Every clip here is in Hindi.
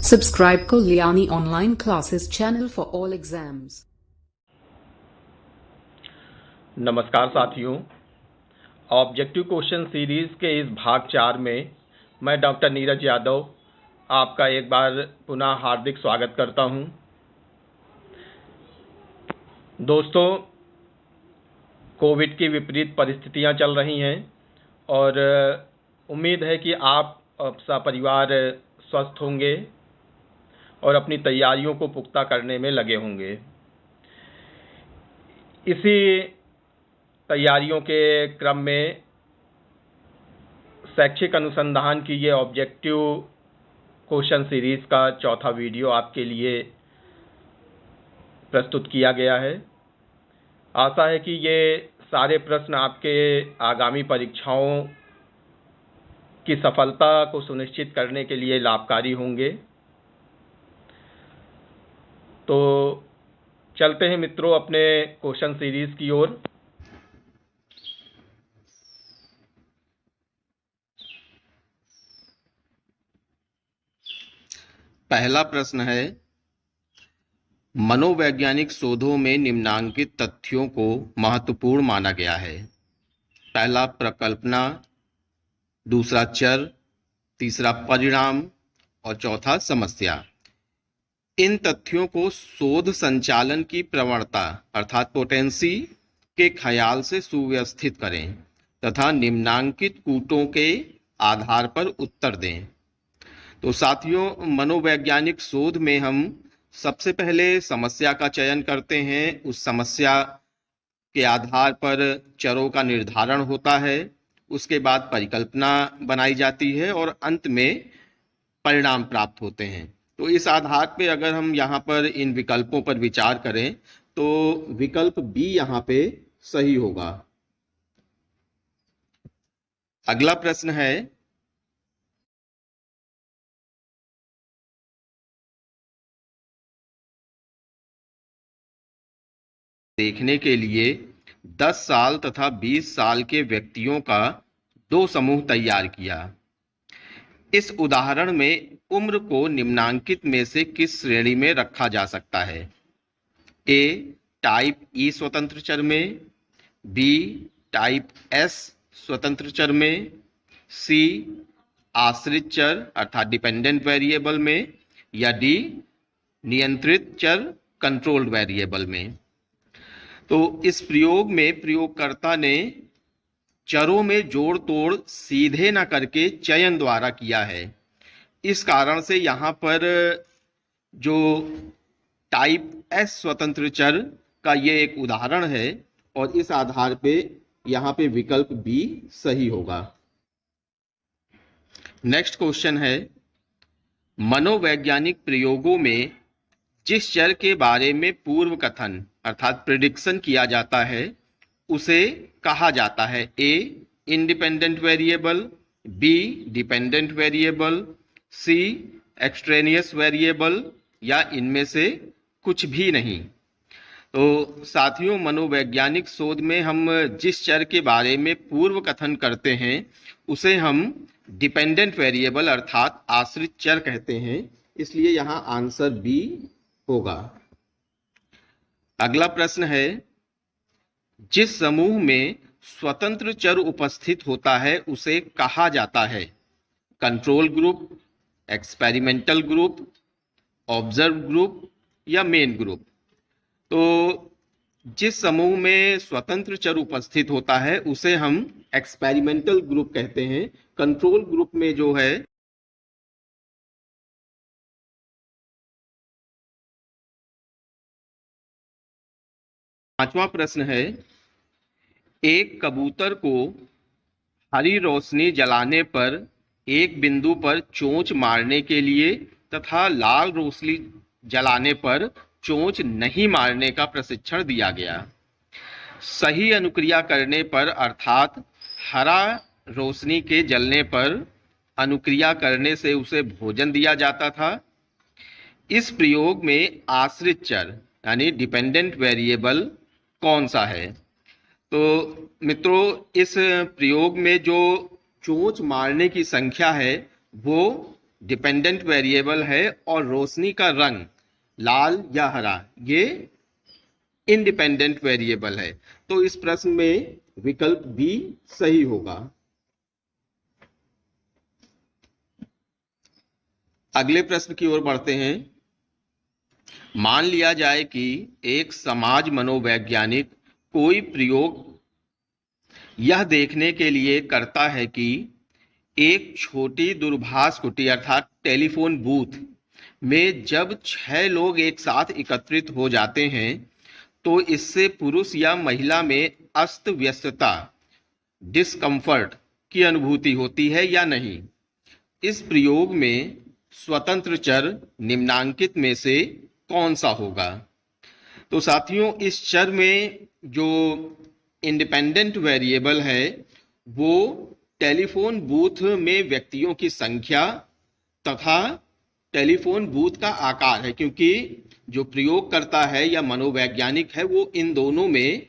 Subscribe Kalyani Online Classes channel for all exams. नमस्कार साथियों, ऑब्जेक्टिव क्वेश्चन सीरीज के इस भाग 4 में मैं डॉक्टर नीरज यादव आपका एक बार पुनः हार्दिक स्वागत करता हूं। दोस्तों, कोविड की विपरीत परिस्थितियां चल रही हैं और उम्मीद है कि आप सपरिवार स्वस्थ होंगे और अपनी तैयारियों को पुख्ता करने में लगे होंगे। इसी तैयारियों के क्रम में शैक्षिक अनुसंधान की ये ऑब्जेक्टिव क्वेश्चन सीरीज का चौथा वीडियो आपके लिए प्रस्तुत किया गया है। आशा है कि ये सारे प्रश्न आपके आगामी परीक्षाओं की सफलता को सुनिश्चित करने के लिए लाभकारी होंगे। तो चलते हैं मित्रों अपने क्वेश्चन सीरीज की ओर। पहला प्रश्न है, मनोवैज्ञानिक शोधों में निम्नांकित तथ्यों को महत्वपूर्ण माना गया है। पहला प्रकल्पना, दूसरा चर, तीसरा परिणाम और चौथा समस्या। इन तथ्यों को शोध संचालन की प्रवणता अर्थात पोटेंसी के ख्याल से सुव्यवस्थित करें तथा निम्नांकित कूटों के आधार पर उत्तर दें। तो साथियों, मनोवैज्ञानिक शोध में हम सबसे पहले समस्या का चयन करते हैं। उस समस्या के आधार पर चरों का निर्धारण होता है, उसके बाद परिकल्पना बनाई जाती है और अंत में परिणाम प्राप्त होते हैं। तो इस आधार पे अगर हम यहाँ पर इन विकल्पों पर विचार करें तो विकल्प बी यहाँ पे सही होगा। अगला प्रश्न है, देखने के लिए 10 साल तथा 20 साल के व्यक्तियों का दो समूह तैयार किया। इस उदाहरण में उम्र को निम्नांकित में से किस श्रेणी में रखा जा सकता है? ए टाइप ई स्वतंत्र चर में, बी टाइप एस स्वतंत्र चर में, सी आश्रित चर अर्थात डिपेंडेंट वेरिएबल में, या डी नियंत्रित चर कंट्रोल्ड वेरिएबल में। तो इस प्रयोग में प्रयोगकर्ता ने चरों में जोड़ तोड़ सीधे न करके चयन द्वारा किया है। इस कारण से यहाँ पर जो टाइप एस स्वतंत्र चर का ये एक उदाहरण है और इस आधार पे यहाँ पे विकल्प बी सही होगा। नेक्स्ट क्वेश्चन है, मनोवैज्ञानिक प्रयोगों में जिस चर के बारे में पूर्व कथन अर्थात प्रिडिक्शन किया जाता है उसे कहा जाता है? A independent variable, B dependent variable, C extraneous variable, या इनमें से कुछ भी नहीं। तो साथियों, मनोवैज्ञानिक शोध में हम जिस चर के बारे में पूर्व कथन करते हैं उसे हम डिपेंडेंट वेरिएबल अर्थात आश्रित चर कहते हैं, इसलिए यहाँ आंसर बी होगा। अगला प्रश्न है, जिस समूह में स्वतंत्र चर उपस्थित होता है उसे कहा जाता है? Control group, experimental group, observe group, या मेन ग्रुप। तो जिस समूह में स्वतंत्र चर उपस्थित होता है उसे हम एक्सपेरिमेंटल ग्रुप कहते हैं। कंट्रोल ग्रुप में जो है पांचवा प्रश्न है, एक कबूतर को हरी रोशनी जलाने पर एक बिंदु पर चोंच मारने के लिए तथा लाल रोशनी जलाने पर चोंच नहीं मारने का प्रशिक्षण दिया गया। सही अनुक्रिया करने पर अर्थात हरा रोशनी के जलने पर अनुक्रिया करने से उसे भोजन दिया जाता था। इस प्रयोग में आश्रित चर यानी डिपेंडेंट वेरिएबल कौन सा है? तो मित्रों, इस प्रयोग में जो चोंच मारने की संख्या है वो डिपेंडेंट वेरिएबल है और रोशनी का रंग लाल या हरा ये इंडिपेंडेंट वेरिएबल है। तो इस प्रश्न में विकल्प बी सही होगा। अगले प्रश्न की ओर बढ़ते हैं। मान लिया जाए कि एक समाज मनोवैज्ञानिक कोई प्रयोग यह देखने के लिए करता है कि एक छोटी दूरभाष कुटी अर्थात टेलीफोन बूथ में जब 6 लोग एक साथ एकत्रित हो जाते हैं तो इससे पुरुष या महिला में अस्त व्यस्तता डिस्कम्फर्ट की अनुभूति होती है या नहीं। इस प्रयोग में स्वतंत्र चर निम्नांकित में से कौन सा होगा। तो साथियों इस चर में जो इंडिपेंडेंट वेरिएबल है वो टेलीफोन बूथ में व्यक्तियों की संख्या तथा टेलीफोन बूथ का आकार है, क्योंकि जो प्रयोग करता है या मनोवैज्ञानिक है वो इन दोनों में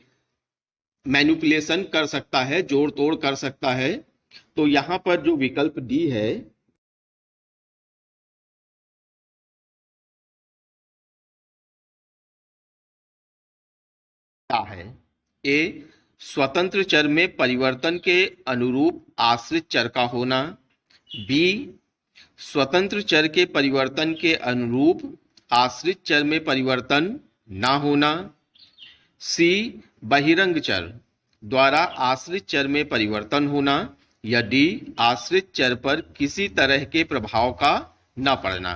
मैनिपुलेशन कर सकता है, जोड़ तोड़ कर सकता है। तो यहां पर जो विकल्प डी है क्या है। ए स्वतंत्र चर में परिवर्तन के अनुरूप आश्रित चर का होना, बी स्वतंत्र चर के परिवर्तन के अनुरूप आश्रित चर में परिवर्तन ना होना, सी बहिरंग चर द्वारा आश्रित चर में परिवर्तन होना, या डी आश्रित चर पर किसी तरह के प्रभाव का न पड़ना।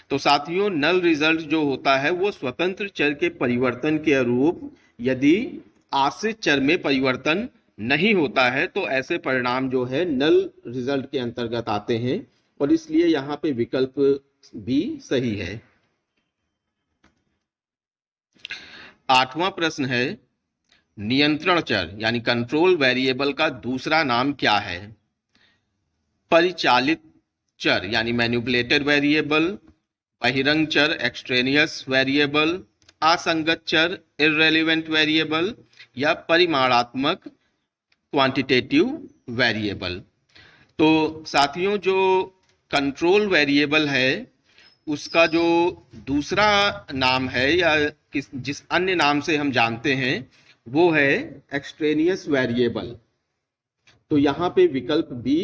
तो साथियों नल रिजल्ट जो होता है वो स्वतंत्र चर के परिवर्तन के अनुरूप यदि आश्रित चर में परिवर्तन नहीं होता है तो ऐसे परिणाम जो है नल रिजल्ट के अंतर्गत आते हैं और इसलिए यहाँ पे विकल्प बी सही है। 8वां प्रश्न है नियंत्रण चर यानी कंट्रोल वेरिएबल का दूसरा नाम क्या है। परिचालित चर यानी मैनिपुलेटेड वेरिएबल, बहिरंग चर एक्सट्रेनियस वेरिएबल, असंगत चर इररेलेवेंट वेरिएबल, या परिमाणात्मक क्वांटिटेटिव वेरिएबल। तो साथियों जो कंट्रोल वेरिएबल है उसका जो दूसरा नाम है या जिस अन्य नाम से हम जानते हैं वो है एक्सट्रेनियस वेरिएबल। तो यहां पे विकल्प बी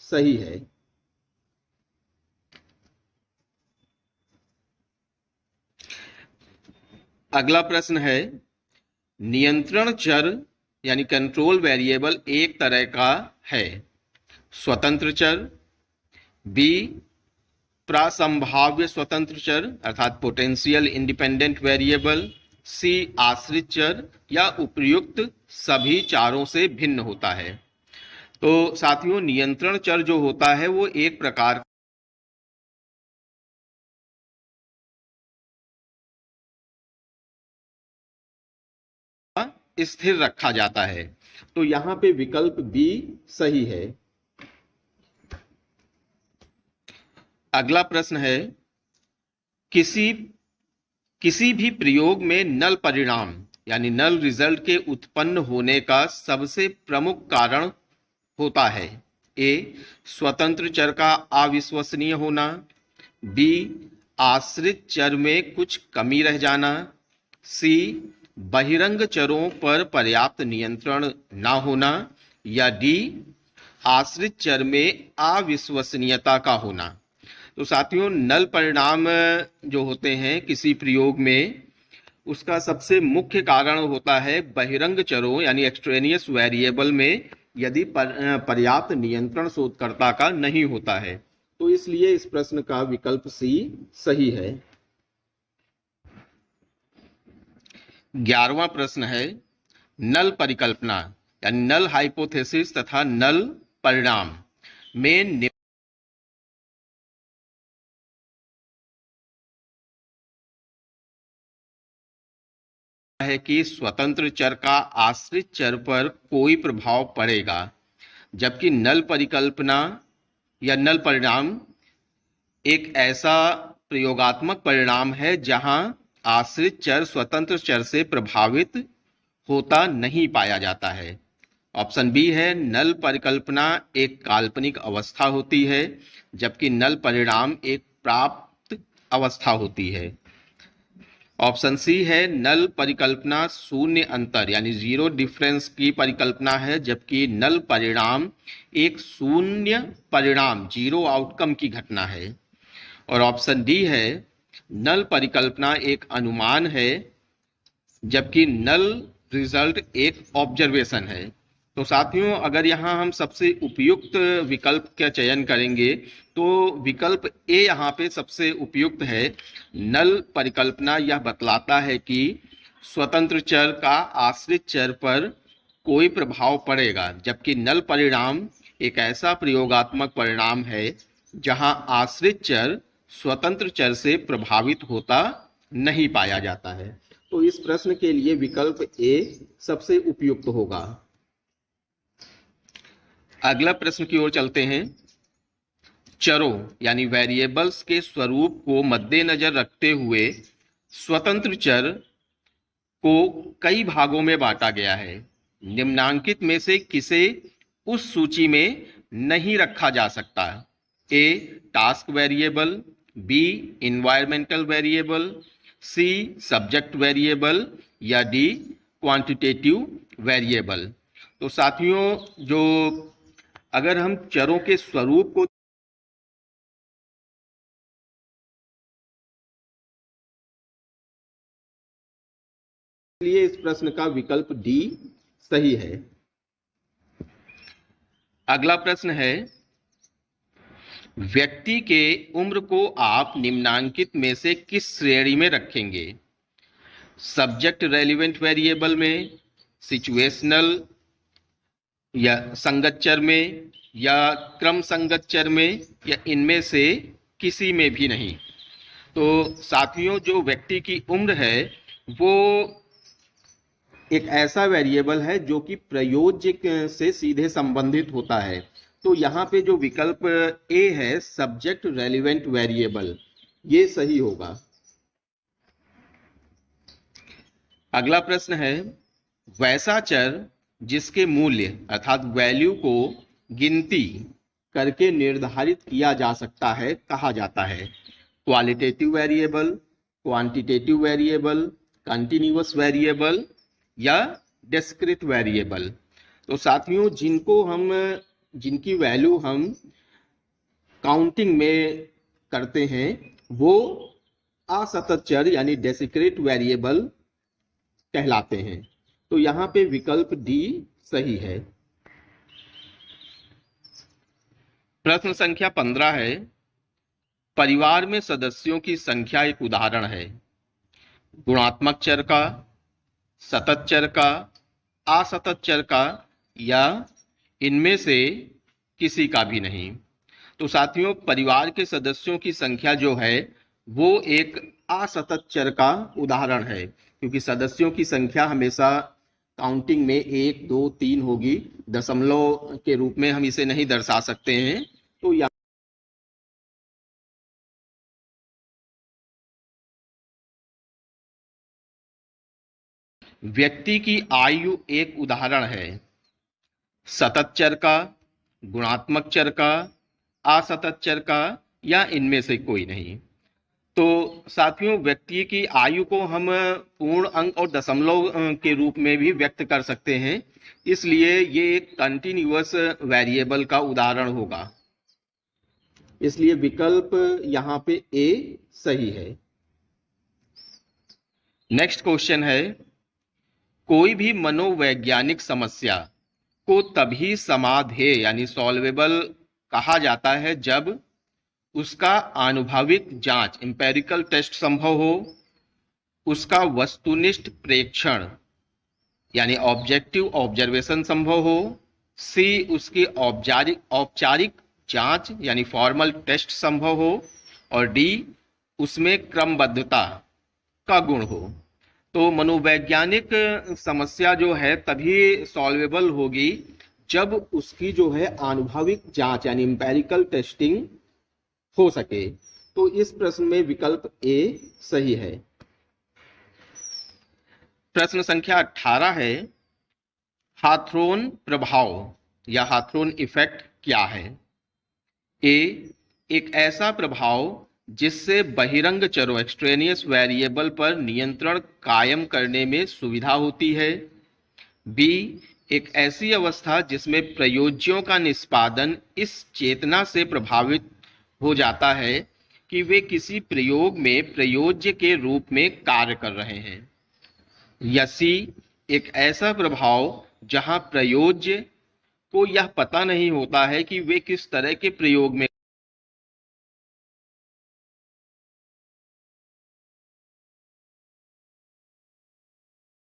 सही है। अगला प्रश्न है नियंत्रण चर यानी कंट्रोल वेरिएबल एक तरह का है स्वतंत्र चर, बी प्रसंभाव्य स्वतंत्र चर अर्थात पोटेंशियल इंडिपेंडेंट वेरिएबल, सी आश्रित चर, या उपर्युक्त सभी चारों से भिन्न होता है। तो साथियों नियंत्रण चर जो होता है वो एक प्रकार स्थिर रखा जाता है। तो यहां पे विकल्प बी सही है। अगला प्रश्न है किसी भी प्रयोग में नल परिणाम यानी नल रिजल्ट के उत्पन्न होने का सबसे प्रमुख कारण होता है। ए स्वतंत्र चर का अविश्वसनीय होना, बी आश्रित चर में कुछ कमी रह जाना, सी बहिरंग चरों पर पर्याप्त नियंत्रण ना होना, या डी आश्रित चर में अविश्वसनीयता का होना। तो साथियों नल परिणाम जो होते हैं किसी प्रयोग में उसका सबसे मुख्य कारण होता है बहिरंग चरों यानी एक्सट्रेनियस वेरिएबल में यदि पर्याप्त नियंत्रण शोधकर्ता का नहीं होता है। तो इसलिए इस प्रश्न का विकल्प सी सही है। 11वां प्रश्न है नल परिकल्पना यानी नल हाइपोथेसिस तथा नल परिणाम में है कि स्वतंत्र चर का आश्रित चर पर कोई प्रभाव पड़ेगा, जबकि नल परिकल्पना या नल परिणाम एक ऐसा प्रयोगात्मक परिणाम है जहां आश्रित चर स्वतंत्र चर से प्रभावित होता नहीं पाया जाता है। ऑप्शन बी है नल परिकल्पना एक काल्पनिक अवस्था होती है, जबकि नल परिणाम एक प्राप्त अवस्था होती है। ऑप्शन सी है नल परिकल्पना शून्य अंतर यानी जीरो डिफरेंस की परिकल्पना है, जबकि नल परिणाम एक शून्य परिणाम जीरो आउटकम की घटना है। और ऑप्शन डी है नल परिकल्पना एक अनुमान है, जबकि नल रिजल्ट एक ऑब्जर्वेशन है। तो साथियों, अगर यहाँ हम सबसे उपयुक्त विकल्प का चयन करेंगे तो विकल्प ए यहाँ पे सबसे उपयुक्त है। नल परिकल्पना यह बतलाता है कि स्वतंत्र चर का आश्रित चर पर कोई प्रभाव पड़ेगा, जबकि नल परिणाम एक ऐसा प्रयोगात्मक परिणाम है जहाँ आश्रित चर स्वतंत्र चर से प्रभावित होता नहीं पाया जाता है। तो इस प्रश्न के लिए विकल्प ए सबसे उपयुक्त होगा। अगला प्रश्न की ओर चलते हैं। चरों यानी वेरिएबल्स के स्वरूप को मद्देनजर रखते हुए स्वतंत्र चर को कई भागों में बांटा गया है। निम्नांकित में से किसे उस सूची में नहीं रखा जा सकता? A task variable, B environmental variable, C subject variable या डी क्वांटिटेटिव वेरिएबल। तो साथियों, जो अगर हम चरों के स्वरूप को लिए इस प्रश्न का विकल्प डी सही है। अगला प्रश्न है, व्यक्ति के उम्र को आप निम्नांकित में से किस श्रेणी में रखेंगे? सब्जेक्ट रेलिवेंट वेरिएबल में, सिचुएशनल या संगत चर में, या क्रम संगत चर में, या इनमें से किसी में भी नहीं। तो साथियों, जो व्यक्ति की उम्र है वो एक ऐसा वेरिएबल है जो कि प्रयोज्य से सीधे संबंधित होता है। तो यहाँ पे जो विकल्प ए है सब्जेक्ट रेलिवेंट वेरिएबल, ये सही होगा। अगला प्रश्न है, वैसा चर जिसके मूल्य अर्थात वैल्यू को गिनती करके निर्धारित किया जा सकता है कहा जाता है? Qualitative variable, quantitative variable, continuous variable या डिस्क्रीट वेरिएबल। तो साथियों, जिनकी वैल्यू हम काउंटिंग में करते हैं वो असतत चर यानी डिस्क्रीट वेरिएबल कहलाते हैं। तो यहाँ पे विकल्प डी सही है। प्रश्न संख्या 15 है, परिवार में सदस्यों की संख्या एक उदाहरण है। गुणात्मक चर का, सतत चर का, असतत चर का या इनमें से किसी का भी नहीं। तो साथियों, परिवार के सदस्यों की संख्या जो है वो एक असतत चर का उदाहरण है, क्योंकि सदस्यों की संख्या हमेशा काउंटिंग में 1, 2, 3 होगी, दशमलव के रूप में हम इसे नहीं दर्शा सकते हैं। तो यहाँ व्यक्ति की आयु एक उदाहरण है। सतत चर का, गुणात्मक चर का, असतत चर का या इनमें से कोई नहीं। तो साथियों, व्यक्ति की आयु को हम पूर्ण अंक और दशमलव के रूप में भी व्यक्त कर सकते हैं, इसलिए ये एक कंटिन्यूअस वेरिएबल का उदाहरण होगा। इसलिए विकल्प यहाँ पे ए सही है। नेक्स्ट क्वेश्चन है, कोई भी मनोवैज्ञानिक समस्या को तभी समाधेय यानी सॉल्वेबल कहा जाता है जब उसका आनुभविक जांच एम्पेरिकल टेस्ट संभव हो, उसका वस्तुनिष्ठ प्रेक्षण यानी ऑब्जेक्टिव ऑब्जर्वेशन संभव हो, सी उसकी औपचारिक जांच यानी फॉर्मल टेस्ट संभव हो, और डी उसमें क्रमबद्धता का गुण हो। तो मनोवैज्ञानिक समस्या जो है तभी सॉल्वेबल होगी जब उसकी जो है आनुभविक जांच यानी एम्पेरिकल टेस्टिंग हो सके। तो इस प्रश्न में विकल्प ए सही है। प्रश्न संख्या 18 है, हाथरोन प्रभाव या हाथरोन इफेक्ट क्या है? ए, एक ऐसा प्रभाव जिससे बहिरंग चरों एक्सट्रेनियस वेरिएबल पर नियंत्रण कायम करने में सुविधा होती है। बी, एक ऐसी अवस्था जिसमें प्रयोज्यों का निष्पादन इस चेतना से प्रभावित हो जाता है कि वे किसी प्रयोग में प्रयोज्य के रूप में कार्य कर रहे हैं। या सी, एक ऐसा प्रभाव जहां प्रयोज्य को यह पता नहीं होता है कि वे किस तरह के प्रयोग में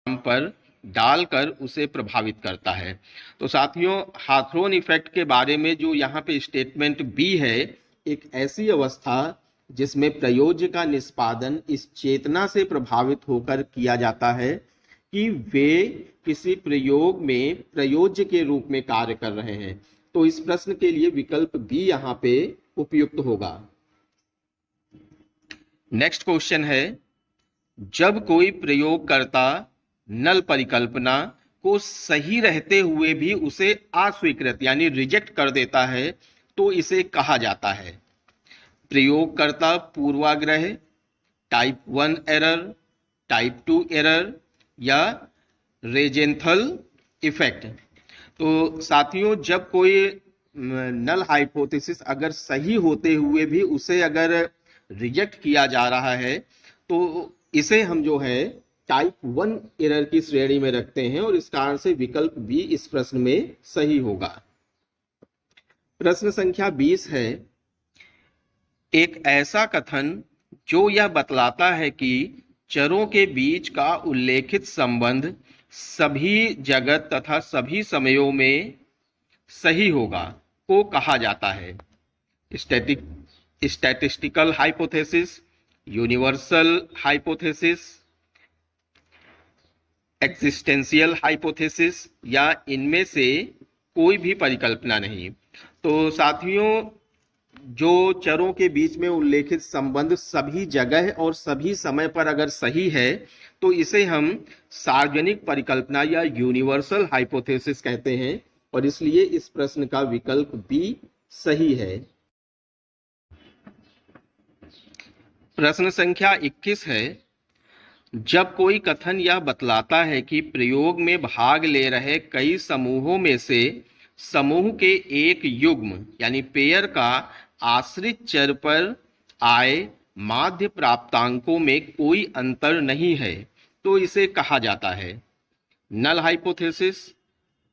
पर डालकर उसे प्रभावित करता है। तो साथियों, हाथरोन इफेक्ट के बारे में जो यहाँ पे स्टेटमेंट बी है, एक ऐसी अवस्था जिसमें प्रयोज्य का निष्पादन इस चेतना से प्रभावित होकर किया जाता है कि वे किसी प्रयोग में प्रयोज्य के रूप में कार्य कर रहे हैं। तो इस प्रश्न के लिए विकल्प बी यहाँ पे उपयुक्त होगा। नेक्स्ट क्वेश्चन है, जब कोई प्रयोगकर्ता नल परिकल्पना को सही रहते हुए भी उसे अस्वीकृत यानी रिजेक्ट कर देता है तो इसे कहा जाता है प्रयोगकर्ता पूर्वाग्रह, टाइप 1 एरर, टाइप 2 एरर या रेजेंथल इफेक्ट। तो साथियों, जब कोई नल हाइपोथेसिस अगर सही होते हुए भी उसे अगर रिजेक्ट किया जा रहा है तो इसे हम जो है टाइप 1 एरर की श्रेणी में रखते हैं और इस कारण से विकल्प बी इस प्रश्न में सही होगा। प्रश्न संख्या 20 है, एक ऐसा कथन जो यह बतलाता है कि चरों के बीच का उल्लेखित संबंध सभी जगत तथा सभी समयों में सही होगा को कहा जाता है statistical hypothesis, universal hypothesis, existential hypothesis या इनमें से कोई भी परिकल्पना नहीं। तो साथियों, जो चरों के बीच में उल्लेखित संबंध सभी जगह और सभी समय पर अगर सही है तो इसे हम सार्वजनिक परिकल्पना या यूनिवर्सल हाइपोथेसिस कहते हैं और इसलिए इस प्रश्न का विकल्प बी सही है। प्रश्न संख्या 21 है, जब कोई कथन यह बतलाता है कि प्रयोग में भाग ले रहे कई समूहों में से समूह के एक युग्म यानी पेयर का आश्रित चर पर आए माध्य प्राप्तांकों में कोई अंतर नहीं है तो इसे कहा जाता है null hypothesis,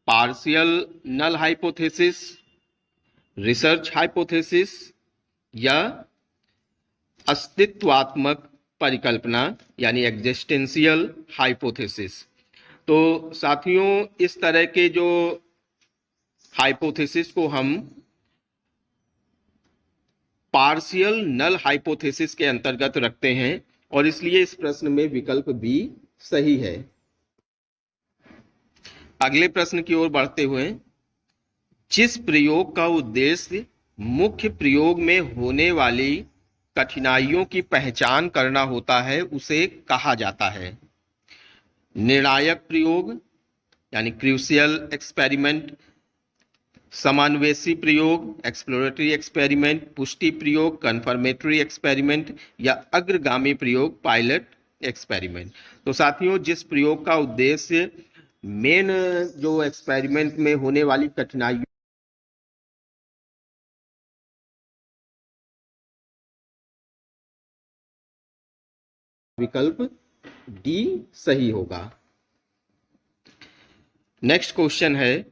partial null hypothesis, research hypothesis या अस्तित्वात्मक परिकल्पना यानी एग्जिस्टेंशियल हाइपोथेसिस। तो साथियों, इस तरह के जो हाइपोथेसिस को हम पार्शियल नल हाइपोथेसिस के अंतर्गत रखते हैं और इसलिए इस प्रश्न में विकल्प बी सही है। अगले प्रश्न की ओर बढ़ते हुए, जिस प्रयोग का उद्देश्य मुख्य प्रयोग में होने वाली कठिनाइयों की पहचान करना होता है उसे कहा जाता है निर्णायक प्रयोग यानी क्रूशियल एक्सपेरिमेंट, समान्वेशी प्रयोग एक्सप्लोरेटरी एक्सपेरिमेंट, पुष्टि प्रयोग कंफर्मेटरी एक्सपेरिमेंट या अग्रगामी प्रयोग पायलट एक्सपेरिमेंट। तो साथियों, जिस प्रयोग का उद्देश्य मेन जो एक्सपेरिमेंट में होने वाली कठिनाइयों विकल्प डी सही होगा। नेक्स्ट क्वेश्चन है,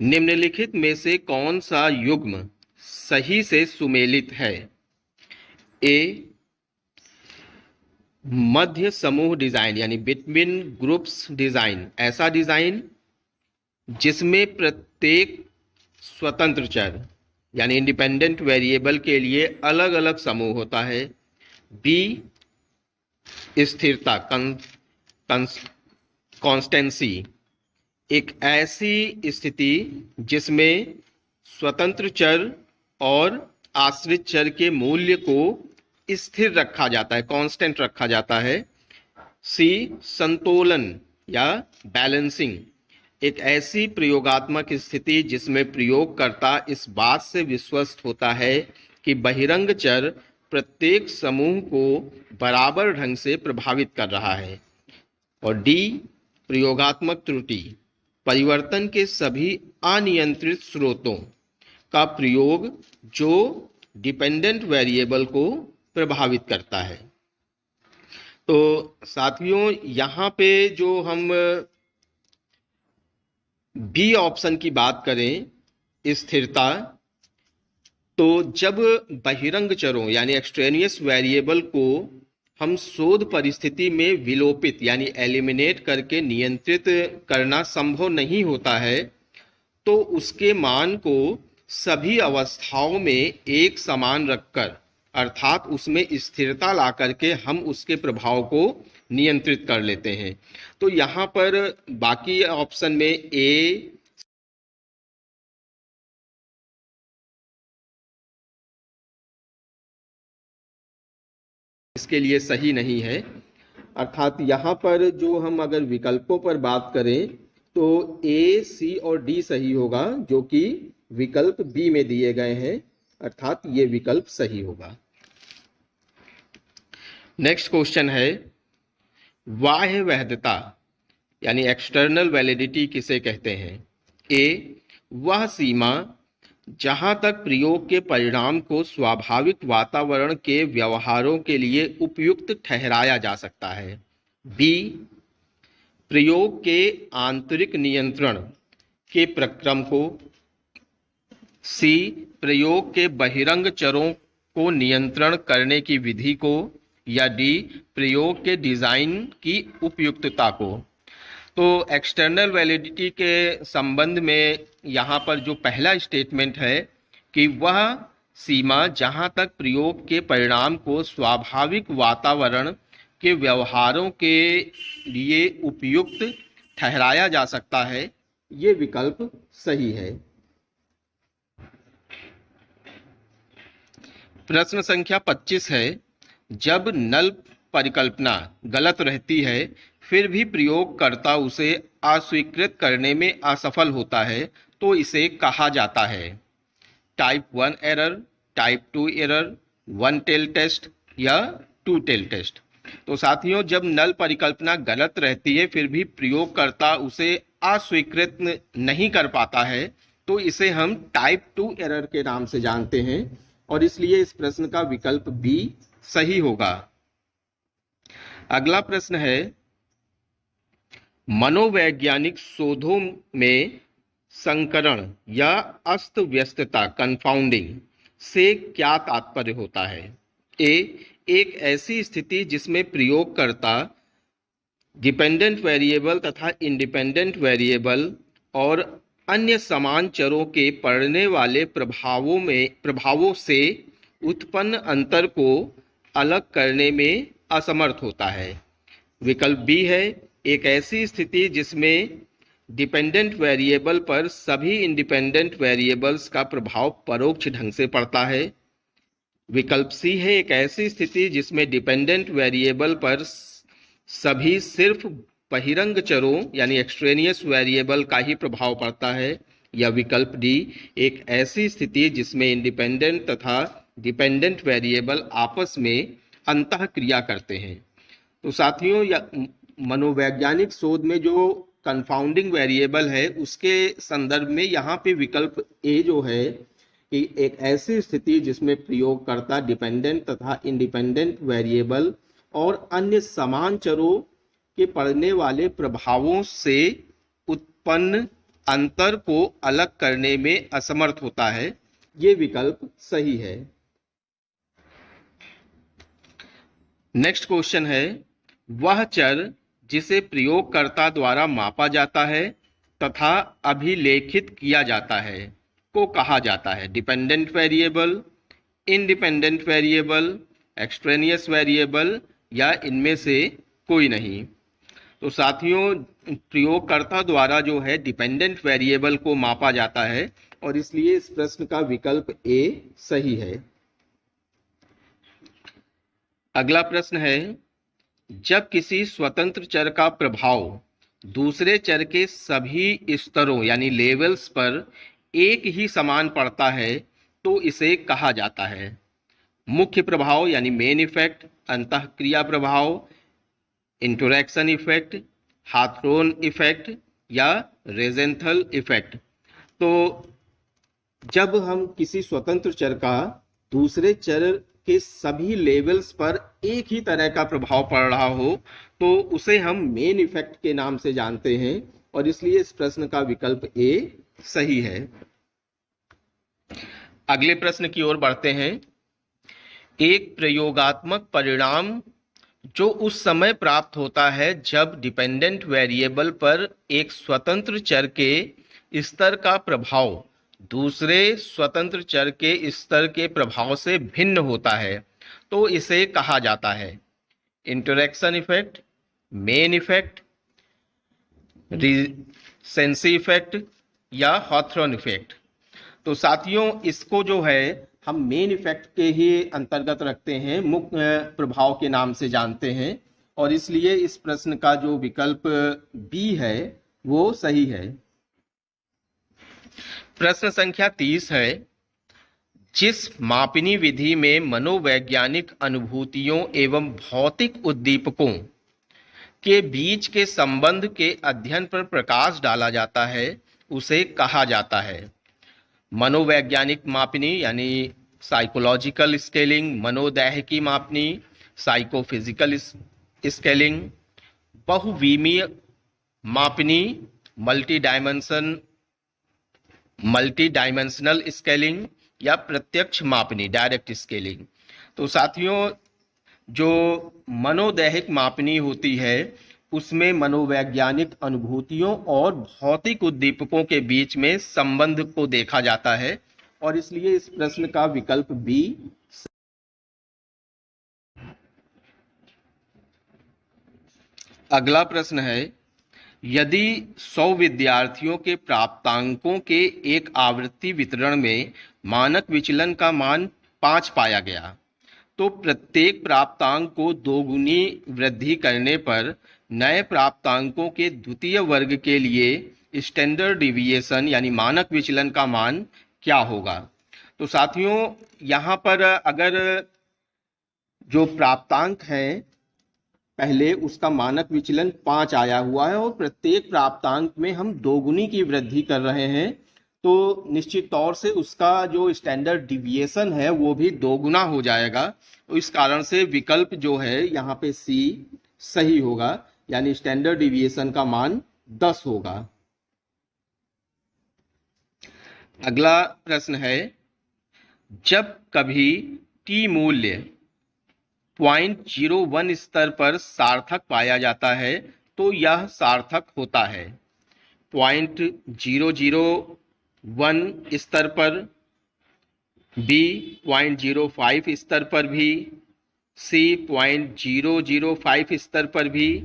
निम्नलिखित में से कौन सा युग्म सही से सुमेलित है? ए, मध्य समूह डिजाइन यानी बिटवीन ग्रुप्स डिजाइन, ऐसा डिजाइन जिसमें प्रत्येक स्वतंत्र चर यानी इंडिपेंडेंट वेरिएबल के लिए अलग अलग समूह होता है। बी, स्थिरता कॉन्स्टेंसी, एक ऐसी स्थिति जिसमें स्वतंत्र चर और आश्रित चर के मूल्य को स्थिर रखा जाता है, कांस्टेंट रखा जाता है। सी, संतुलन या बैलेंसिंग एक ऐसी प्रयोगात्मक स्थिति जिसमें प्रयोगकर्ता इस बात से विश्वस्त होता है कि बहिरंग चर प्रत्येक समूह को बराबर ढंग से प्रभावित कर रहा है। और डी, प्रयोगात्मक त्रुटि परिवर्तन के सभी अनियंत्रित स्रोतों का प्रयोग जो डिपेंडेंट वेरिएबल को प्रभावित करता है। तो साथियों, यहाँ पे जो हम बी ऑप्शन की बात करें, स्थिरता, तो जब बहिरंग चरों यानी एक्सट्रेनियस वेरिएबल को हम शोध परिस्थिति में विलोपित यानी एलिमिनेट करके नियंत्रित करना संभव नहीं होता है, तो उसके मान को सभी अवस्थाओं में एक समान रखकर, अर्थात उसमें स्थिरता ला करके हम उसके प्रभाव को नियंत्रित कर लेते हैं। तो यहाँ पर बाकी ऑप्शन में ए, इसके लिए सही नहीं है। अर्थात यहाँ पर जो हम अगर विकल्पों पर बात करें तो ए, सी और डी सही होगा, जो कि विकल्प बी में दिए गए हैं, अर्थात ये विकल्प सही होगा। नेक्स्ट क्वेश्चन है, बाह्य वैधता यानी एक्सटर्नल वैलिडिटी किसे कहते हैं? ए, वह सीमा जहां तक प्रयोग के परिणाम को स्वाभाविक वातावरण के व्यवहारों के लिए उपयुक्त ठहराया जा सकता है। बी, प्रयोग के आंतरिक नियंत्रण के प्रक्रम को। सी, प्रयोग के बहिरंग चरों को नियंत्रण करने की विधि को। या डी, प्रयोग के डिजाइन की उपयुक्तता को। तो एक्सटर्नल वैलिडिटी के संबंध में यहाँ पर जो पहला स्टेटमेंट है कि वह सीमा जहाँ तक प्रयोग के परिणाम को स्वाभाविक वातावरण के व्यवहारों के लिए उपयुक्त ठहराया जा सकता है, ये विकल्प सही है। प्रश्न संख्या 25 है, जब नल परिकल्पना गलत रहती है फिर भी प्रयोगकर्ता उसे अस्वीकृत करने में असफल होता है तो इसे कहा जाता है? Type 1 error, type 2 error, one tail test या टू टेल टेस्ट। तो साथियों, जब नल परिकल्पना गलत रहती है फिर भी प्रयोगकर्ता उसे अस्वीकृत नहीं कर पाता है तो इसे हम टाइप 2 एरर के नाम से जानते हैं, और इसलिए इस प्रश्न का विकल्प बी सही होगा। अगला प्रश्न है, मनोवैज्ञानिक शोधों में संकरण या अस्त व्यस्तता कंफाउंडिंग से क्या तात्पर्य होता है? ए, एक ऐसी स्थिति जिसमें प्रयोगकर्ता डिपेंडेंट वेरिएबल तथा इंडिपेंडेंट वेरिएबल और अन्य समान चरों के पड़ने वाले प्रभावों से उत्पन्न अंतर को अलग करने में असमर्थ होता है। विकल्प बी है, एक ऐसी स्थिति जिसमें डिपेंडेंट वेरिएबल पर सभी इंडिपेंडेंट वेरिएबल्स का प्रभाव परोक्ष ढंग से पड़ता है। विकल्प सी है, एक ऐसी स्थिति जिसमें डिपेंडेंट वेरिएबल पर सभी सिर्फ बहिरंग चरों यानी एक्सट्रेनियस वेरिएबल का ही प्रभाव पड़ता है। या विकल्प डी, एक ऐसी स्थिति जिसमें इंडिपेंडेंट तथा डिपेंडेंट वेरिएबल आपस में अंतःक्रिया करते हैं। तो साथियों, मनोवैज्ञानिक शोध में जो कंफाउंडिंग वेरिएबल है उसके संदर्भ में यहाँ पे विकल्प ए जो है कि एक ऐसी स्थिति जिसमें प्रयोगकर्ता डिपेंडेंट तथा इंडिपेंडेंट वेरिएबल और अन्य समान चरों के पड़ने वाले प्रभावों से उत्पन्न अंतर को अलग करने में असमर्थ होता है, ये विकल्प सही है। नेक्स्ट क्वेश्चन है, वह चर जिसे प्रयोगकर्ता द्वारा मापा जाता है तथा अभिलेखित किया जाता है को कहा जाता है? Dependent variable, independent variable, extraneous variable या इनमें से कोई नहीं। तो साथियों, प्रयोगकर्ता द्वारा जो है डिपेंडेंट वेरिएबल को मापा जाता है और इसलिए इस प्रश्न का विकल्प ए सही है। अगला प्रश्न है, जब किसी स्वतंत्र चर का प्रभाव दूसरे चर के सभी स्तरों यानी लेवल्स पर एक ही समान पड़ता है तो इसे कहा जाता है मुख्य प्रभाव यानी मेन इफेक्ट, अंतःक्रिया प्रभाव, इंटरैक्शन इफेक्ट, हाथरोन इफेक्ट या रेजेंथल इफेक्ट। तो जब हम किसी स्वतंत्र चर का दूसरे चर के सभी लेवल्स पर एक ही तरह का प्रभाव पड़ रहा हो तो उसे हम मेन इफेक्ट के नाम से जानते हैं और इसलिए इस प्रश्न का विकल्प ए सही है। अगले प्रश्न की ओर बढ़ते हैं। एक प्रयोगात्मक परिणाम जो उस समय प्राप्त होता है जब डिपेंडेंट वेरिएबल पर एक स्वतंत्र चर के स्तर का प्रभाव दूसरे स्वतंत्र चर के स्तर के प्रभाव से भिन्न होता है तो इसे कहा जाता है interaction effect, main effect, recency effect या हॉथरन इफेक्ट। तो साथियों इसको जो है हम मेन इफेक्ट के ही अंतर्गत रखते हैं, मुख्य प्रभाव के नाम से जानते हैं और इसलिए इस प्रश्न का जो विकल्प बी है वो सही है। प्रश्न संख्या 30 है। जिस मापनी विधि में मनोवैज्ञानिक अनुभूतियों एवं भौतिक उद्दीपकों के बीच के संबंध के अध्ययन पर प्रकाश डाला जाता है उसे कहा जाता है मनोवैज्ञानिक मापनी यानी साइकोलॉजिकल स्केलिंग, मनोदैहिकी मापनी साइकोफिजिकल स्केलिंग, बहुविमीय मापनी मल्टी डायमेंशनल स्केलिंग या प्रत्यक्ष मापनी डायरेक्ट स्केलिंग। तो साथियों जो मनोदैहिक मापनी होती है उसमें मनोवैज्ञानिक अनुभूतियों और भौतिक उद्दीपकों के बीच में संबंध को देखा जाता है और इसलिए इस प्रश्न का विकल्प बी। अगला प्रश्न है। यदि 100 विद्यार्थियों के प्राप्तांकों के एक आवृत्ति वितरण में मानक विचलन का मान 5 पाया गया तो प्रत्येक प्राप्तांक को 2 गुनी वृद्धि करने पर नए प्राप्तांकों के द्वितीय वर्ग के लिए स्टैंडर्ड डिविएशन यानी मानक विचलन का मान क्या होगा। तो साथियों यहाँ पर अगर जो प्राप्तांक है पहले उसका मानक विचलन 5 आया हुआ है और प्रत्येक प्राप्तांक में हम 2 गुनी की वृद्धि कर रहे हैं तो निश्चित तौर से उसका जो स्टैंडर्ड डिविएशन है वो भी 2 गुना हो जाएगा। तो इस कारण से विकल्प जो है यहाँ पे सी सही होगा यानी स्टैंडर्ड डिविएशन का मान 10 होगा। अगला प्रश्न है। जब कभी टी मूल्य 0.01 स्तर पर सार्थक पाया जाता है तो यह सार्थक होता है 0.001 स्तर पर, बी 0.05 स्तर पर भी, सी 0.005 स्तर पर भी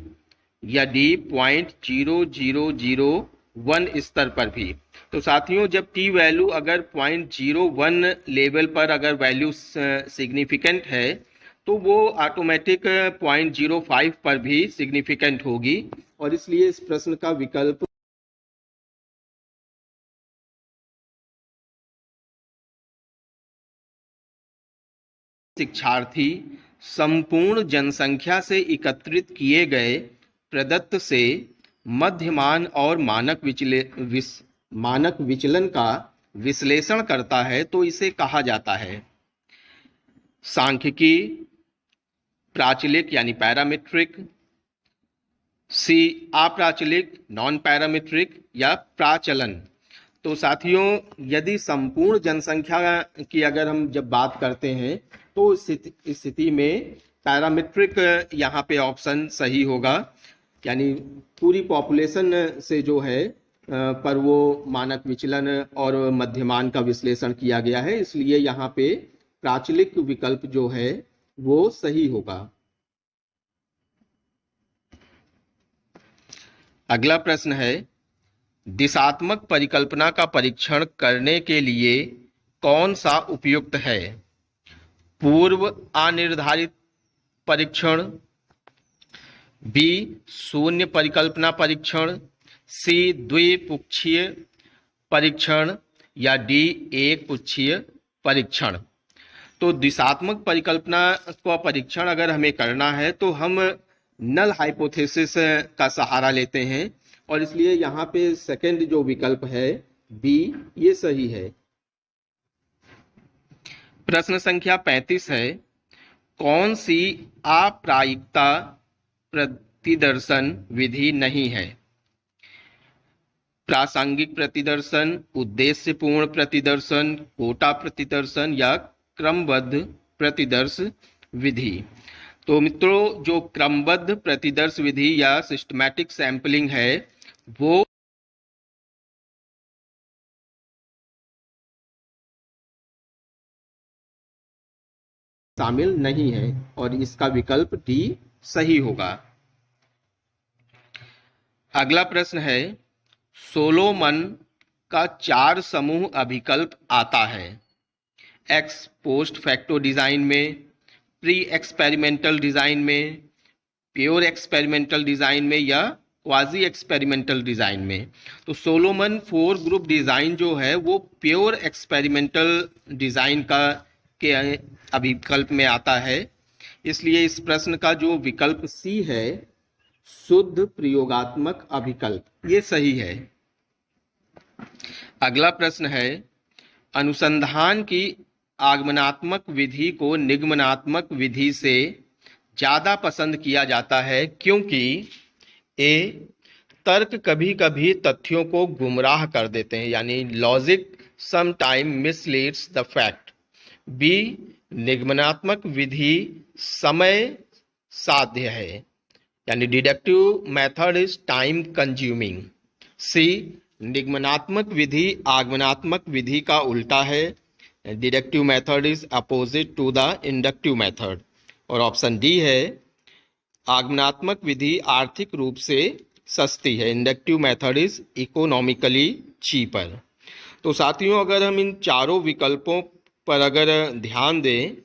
या डी 0.0001 स्तर पर भी। तो साथियों जब टी वैल्यू अगर 0.01 लेवल पर अगर वैल्यू सिग्निफिकेंट है तो वो ऑटोमेटिक 0.05 पर भी सिग्निफिकेंट होगी और इसलिए इस प्रश्न का विकल्प शिक्षार्थी संपूर्ण जनसंख्या से एकत्रित किए गए प्रदत्त से मध्यमान और मानक विचलन का विश्लेषण करता है तो इसे कहा जाता है सांख्यिकी, प्राचलिक यानी पैरामीट्रिक, सी अप्राचलिक नॉन पैरामीट्रिक या प्राचलन। तो साथियों यदि संपूर्ण जनसंख्या की अगर हम जब बात करते हैं तो इस स्थिति में पैरामीट्रिक यहाँ पे ऑप्शन सही होगा यानी पूरी पॉपुलेशन से जो है पर वो मानक विचलन और मध्यमान का विश्लेषण किया गया है इसलिए यहाँ पे प्राचलिक विकल्प जो है वो सही होगा। अगला प्रश्न है। दिशात्मक परिकल्पना का परीक्षण करने के लिए कौन सा उपयुक्त है? पूर्व अनिर्धारित परीक्षण, बी शून्य परिकल्पना परीक्षण, सी द्विपुक्षीय परीक्षण या डी एक पुच्छीय परीक्षण। तो दिशात्मक परिकल्पना का परीक्षण अगर हमें करना है तो हम नल हाइपोथेसिस का सहारा लेते हैं और इसलिए यहाँ पे सेकंड जो विकल्प है बी ये सही है। प्रश्न संख्या 35 है, कौन सी अप्रायिकता प्रतिदर्शन विधि नहीं है? प्रासंगिक प्रतिदर्शन, उद्देश्यपूर्ण प्रतिदर्शन, कोटा प्रतिदर्शन या क्रमबद्ध प्रतिदर्श विधि। तो मित्रों, जो क्रमबद्ध प्रतिदर्श विधि या सिस्टमैटिक सैंपलिंग है वो शामिल नहीं है और इसका विकल्प डी सही होगा। अगला प्रश्न है, सोलोमन का 4 समूह अभिकल्प आता है। एक्स पोस्ट फैक्टो डिजाइन में, प्री एक्सपेरिमेंटल डिजाइन में, प्योर एक्सपेरिमेंटल डिजाइन में या क्वाजी एक्सपेरिमेंटल डिजाइन में। तो सोलोमन 4 ग्रुप डिजाइन जो है वो प्योर एक्सपेरिमेंटल डिजाइन के अभिकल्प में आता है, इसलिए इस प्रश्न का जो विकल्प सी है शुद्ध प्रयोगात्मक अभिकल्प ये सही है। अगला प्रश्न है, अनुसंधान की आगमनात्मक विधि को निगमनात्मक विधि से ज्यादा पसंद किया जाता है क्योंकि ए तर्क कभी कभी तथ्यों को गुमराह कर देते हैं यानी logic sometime misleads the fact. B निगमनात्मक विधि समय साध्य है यानी deductive method is time consuming. C निगमनात्मक विधि आगमनात्मक विधि का उल्टा है, deductive method is opposite to the inductive method. और ऑप्शन डी है आगमनात्मक विधि आर्थिक रूप से सस्ती है, inductive method is economically cheaper. तो साथियों, अगर हम इन चारों विकल्पों पर अगर ध्यान दें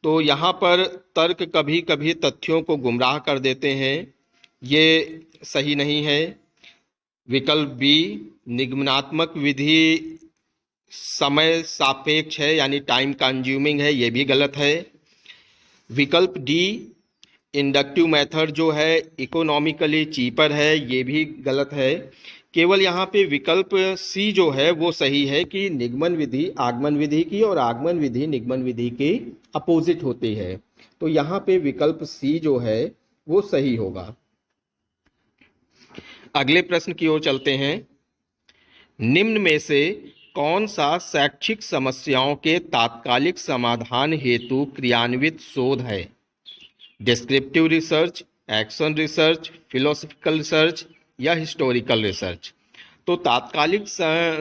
तो यहाँ पर तर्क कभी कभी तथ्यों को गुमराह कर देते हैं, ये सही नहीं है। विकल्प बी निगमनात्मक विधि समय सापेक्ष है यानी टाइम कंज्यूमिंग है, ये भी गलत है। विकल्प डी इंडक्टिव मेथड जो है इकोनॉमिकली चीपर है, ये भी गलत है। केवल यहाँ पे विकल्प सी जो है वो सही है कि निगमन विधि आगमन विधि की और आगमन विधि निगमन विधि की अपोजिट होती है। तो यहाँ पे विकल्प सी जो है वो सही होगा। अगले प्रश्न की ओर चलते हैं। निम्न में से कौन सा शैक्षिक समस्याओं के तात्कालिक समाधान हेतु क्रियान्वित शोध है? Descriptive research, action research, philosophical research या हिस्टोरिकल रिसर्च। तो तात्कालिक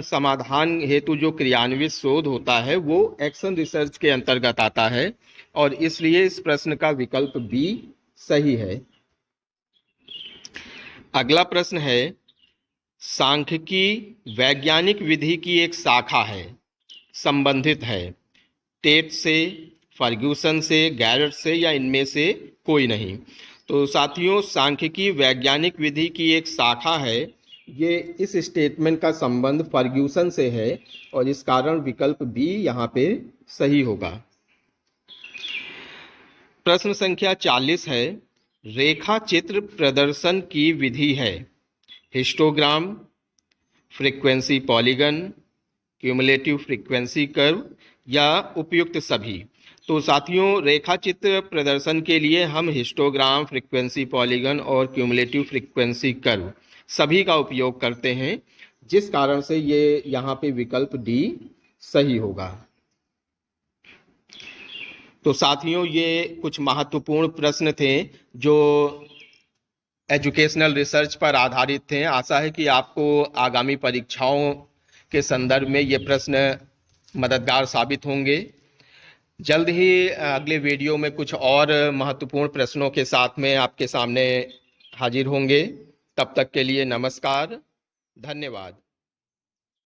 समाधान हेतु जो क्रियान्वित शोध होता है वो एक्शन रिसर्च के अंतर्गत आता है और इसलिए इस प्रश्न का विकल्प बी सही है। अगला प्रश्न है, सांख्यिकी वैज्ञानिक विधि की एक शाखा है, संबंधित है टेट से, फर्ग्यूसन से, गैरट से या इनमें से कोई नहीं। तो साथियों, सांख्यिकी वैज्ञानिक विधि की एक शाखा है, ये इस स्टेटमेंट का संबंध फर्ग्यूसन से है और इस कारण विकल्प बी यहाँ पे सही होगा। प्रश्न संख्या 40 है, रेखा चित्र प्रदर्शन की विधि है histogram, frequency polygon, cumulative frequency curve या उपयुक्त सभी। तो साथियों, रेखा चित्र प्रदर्शन के लिए हम हिस्टोग्राम, फ्रीक्वेंसी पॉलीगन और क्यूमुलेटिव फ्रीक्वेंसी कर्व सभी का उपयोग करते हैं, जिस कारण से ये यहाँ पे विकल्प डी सही होगा। तो साथियों, ये कुछ महत्वपूर्ण प्रश्न थे जो एजुकेशनल रिसर्च पर आधारित थे। आशा है कि आपको आगामी परीक्षाओं के संदर्भ में ये प्रश्न मददगार साबित होंगे। जल्द ही अगले वीडियो में कुछ और महत्वपूर्ण प्रश्नों के साथ में आपके सामने हाजिर होंगे। तब तक के लिए नमस्कार, धन्यवाद।